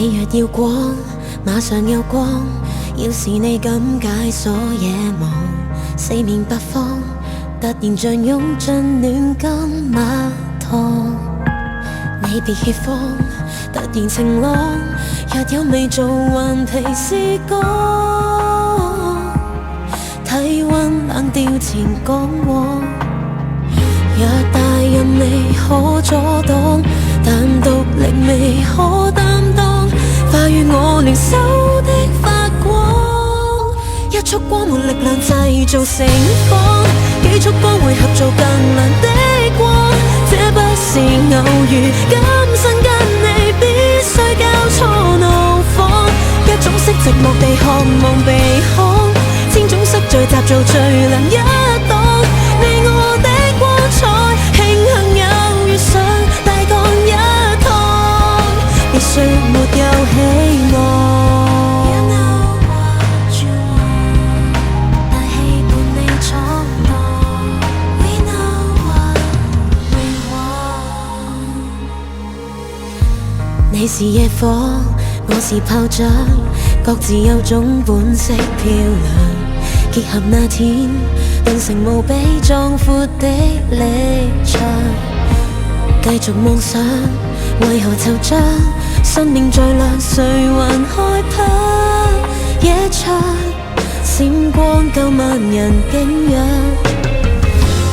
你若要光，馬上有光。要是你敢解鎖野望，四面八方突然像湧進暖金蜜糖。你別怯慌，突然晴朗，若有未做頑皮試過，體溫冷掉前講往。若大任未可阻擋，但獨力未可擔當，化於我靈修的發光。一束光沒力量製造城邦，幾束光會合造更亮的光。這不是偶遇，今生跟你必須交錯怒放。一種色寂寞地渴望被看，千種色聚集做最亮一檔。你我的光彩，慶幸有遇上大幹一趟，別說沒有希望。你是野火，我是炮仗，各自有種本色漂亮。結合那天，頓成無比壯闊的離場。繼續妄想，為何惆悵？生命再亮，誰還害怕？夜場閃光夠萬人敬仰，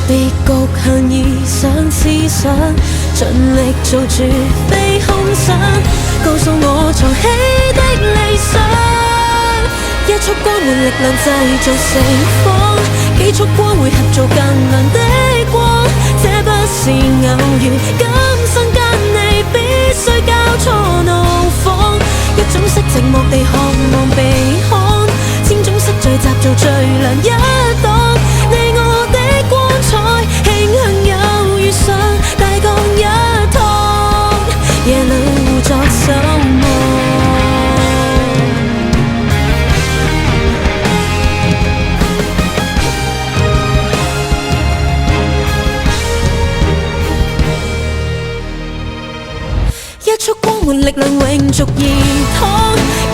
別局限意想思想，盡力做住非空想，告訴我藏起的理想。一束光換力量製造城邦，幾束光會合造更亮的光。這不是偶遇，今生跟你必須交錯怒放。一種色寂寞地渴望被看，千種色聚集做最亮一檔。你我的光彩，慶幸有遇上大幹一趟，夜裏互作守望。一束光換力量永續熱燙，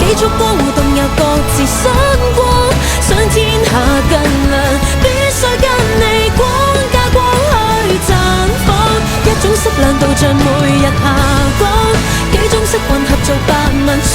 幾束光互動又各自生光。想天下更亮，必須跟你光加光去綻放。一種色亮度像每日下降，幾種色混合做百萬種